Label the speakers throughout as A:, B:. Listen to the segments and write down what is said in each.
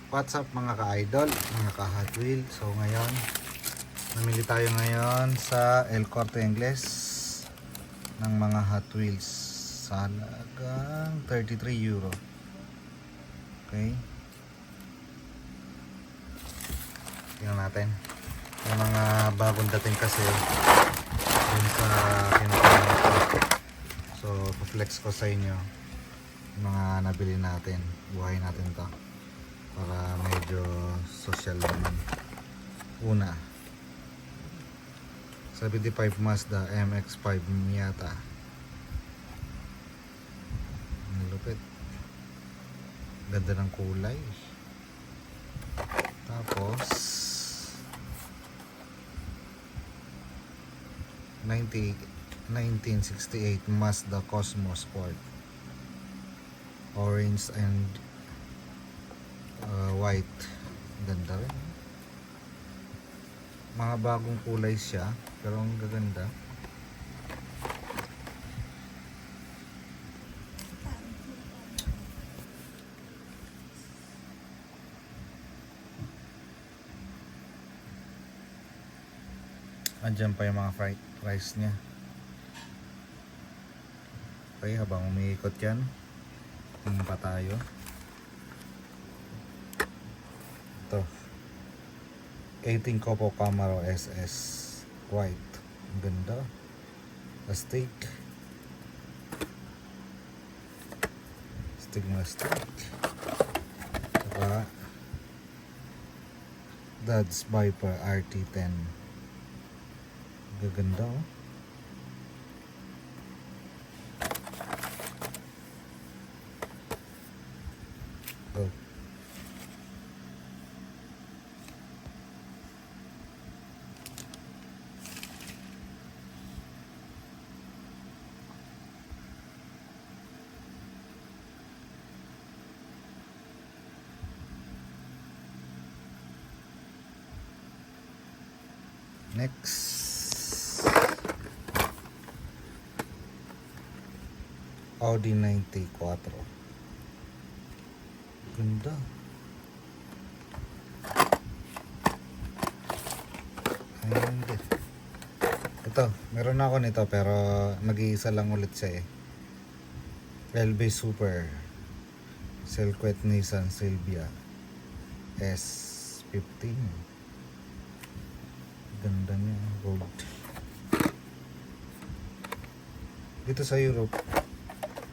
A: What's up mga ka-idol, mga ka-Hot Wheel. So ngayon, namili tayo ngayon sa El Corte Inglés ng mga Hot Wheels sa halagang 33 euro. Okay, tingnan natin yung mga bagong dating kasi dun sa kinukuha ko. So flex ko sa inyo yung mga nabili natin. Buhay natin to para medyo social naman. Una, 75 Mazda MX-5 Miata. Ang lupit, ganda ng kulay. Tapos 1968 Mazda Cosmo Sport, orange and white. Ganda rin, mga bagong kulay siya pero ang gaganda. Andyan pa yung mga price nya. Okay, habang umiikot yan, tingin pa tayo. Ito, 18 Copo Camaro SS white. Ang ganda, astig na astig. Saka Dodge Viper RT10. Gaganda, oh. Oh. Next, Audi 94. Ganda. Ayan. Ito, meron ako nito pero nag-iisa lang ulit siya eh. LB Super Silhouette Nissan Silvia S15. Ganda niya, gold. Dito sa Europe,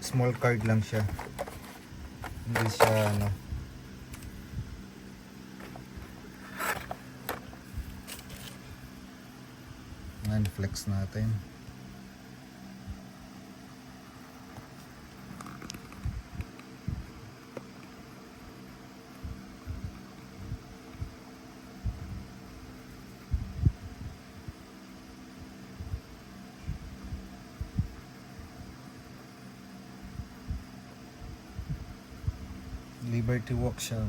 A: small card lang siya. Hindi siya ano. Ngayon flex natin. Liberty Walk siya.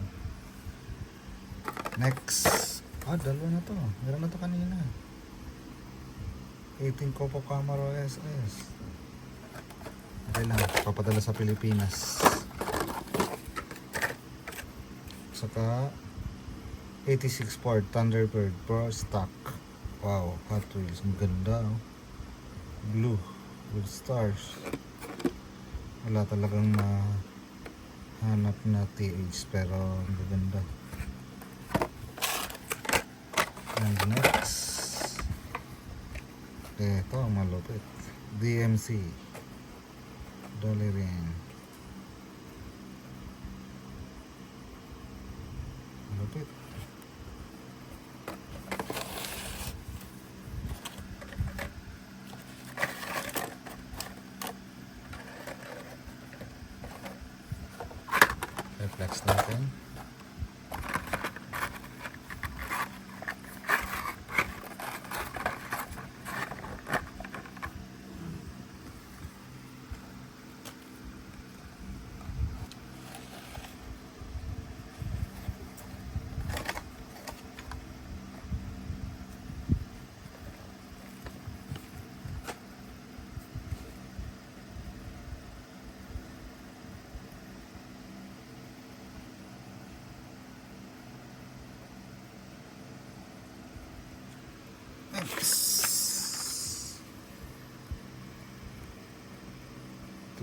A: Next, dalawa na to. Meron na to kanina. 18 Copo Camaro SS. Okay lang, papadala sa Pilipinas. Saka 86 Ford Thunderbird Pro Stock. Wow, Hot Wheels. Ang ganda, oh. Blue with stars. Wala talagang hanap na TH pero ang gaganda. And next, ito ang malupit, DMC Dolly Ring. Malupit. Reflex natin.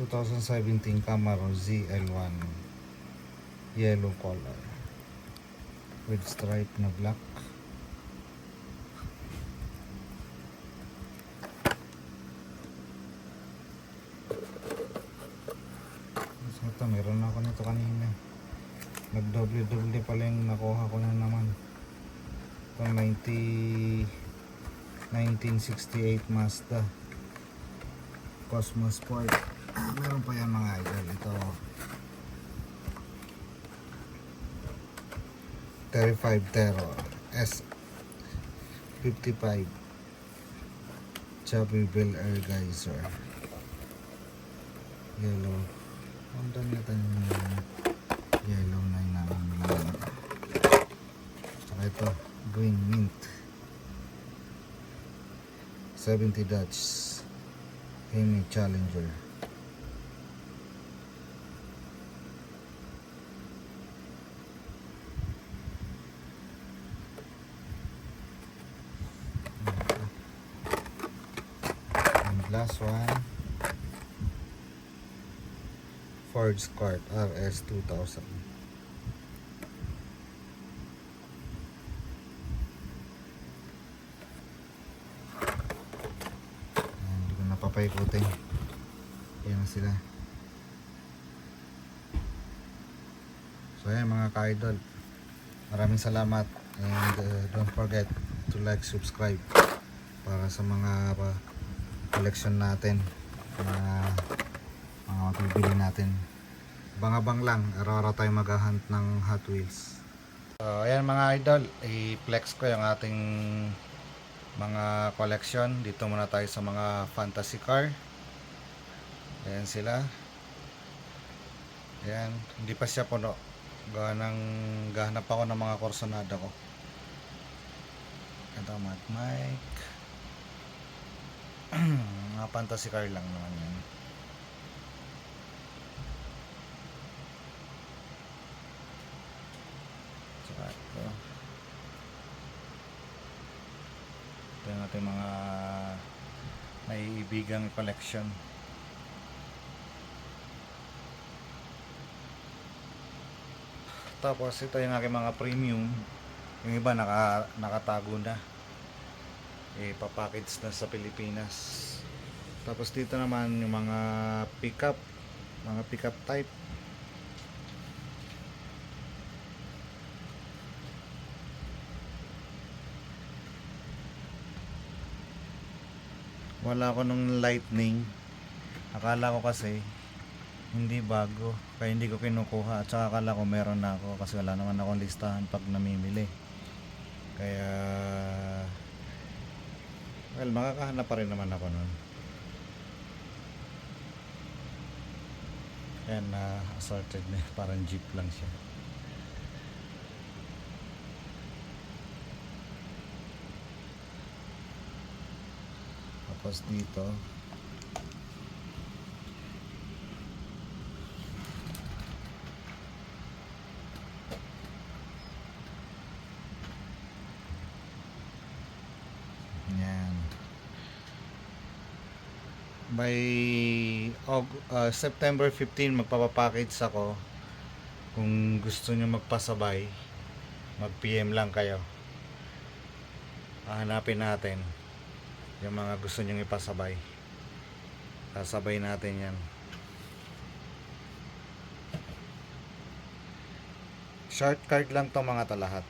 A: ...2017 Camaro ZL1 yellow color with stripe na black. So ito, meron na ako nito kanina. Nag-double pala yung nakuha ko na naman. Ito 1968 Mazda Cosmos Sport. Meron pa yan mga idol. Ito 35 Terror S55 Chubby Bel Air Geyser yellow. Ang dami natin yung yellow na inamin. Saka ito green mint 70 Dutch Hemi Challenger. And last one Ford Escort RS 2000. Hindi ko napapaikutin. Yan na sila. So ayan mga ka-idol, maraming salamat and don't forget to like, subscribe para sa mga collection natin, mga mapibili natin. Abang-abang lang, araw-araw tayo maghahunt ng Hot Wheels. So ayan mga idol, i-flex ko yung ating mga collection. Dito muna tayo sa mga fantasy car. Ayan sila. Ayan, hindi pa siya puno. Gahanap ako ng mga Corsonada ko. Ito Mad Mike. Mga fantasy car lang naman yan. Saka ito yung ating mga naiibigang collection. Tapos ito yung aking mga premium. Yung iba nakatago na, papackage na sa Pilipinas. Tapos dito naman yung mga pickup type. Wala ko nung Lightning. Akala ko kasi hindi bago, kaya hindi ko kinukuha. At saka akala ko meron na ako kasi wala naman akong listahan pag namimili. Kaya well, makakahanap pa rin naman ako nun. Ayan na assorted na, parang jeep lang siya. Tapos dito yan, by September 15 magpapapackage ako. Kung gusto nyo magpasabay, mag PM lang kayo, hahanapin natin yung mga gusto nyong ipasabay, sasabay natin yan. Short card lang to mga to lahat.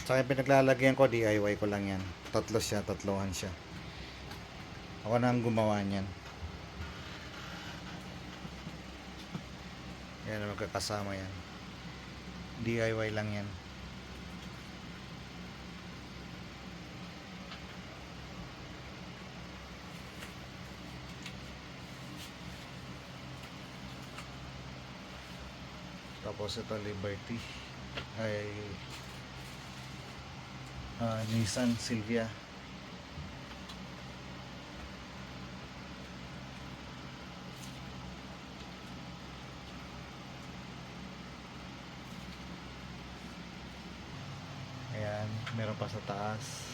A: At saka yung pinaglalagyan ko, DIY ko lang yan. Tatlohan siya. Ako na ang gumawa niyan. Yan, magkakasama yan. DIY lang yan. Tapos ito Liberty ay Nissan Silvia. Ayan, meron pa sa taas.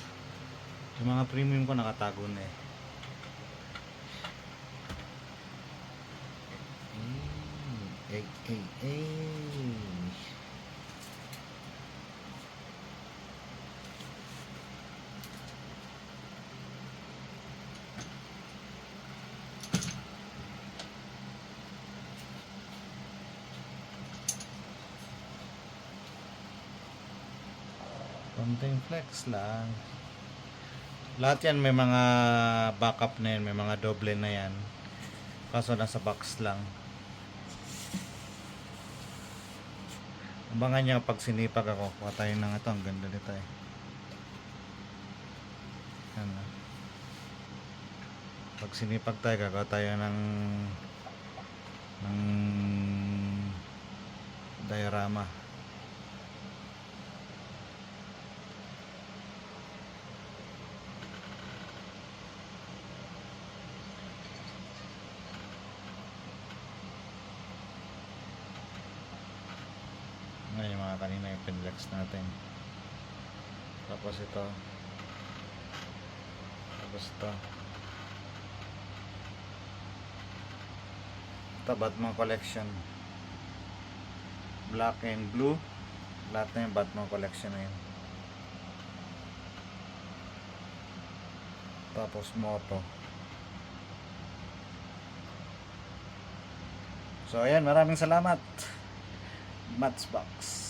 A: Yung mga premium ko nakatago na eh. Ay, ay, ay. Konting flex lang. Lahat yan may mga backup na yan, may mga doble na yan. Kaso nasa box lang. Abangan nyo pag sinipag ako, kuha tayo ng ito, ang ganda nito eh. Yan. Pag sinipag tayo, gagawa tayo ng diorama. Ngayon yung mga kanina yung pinlex natin. Tapos ito. Tapos ito. Ito Batman collection. Black and blue. Lahat na yung Batman collection na yun. Tapos moto. So ayan, maraming salamat. Matchbox.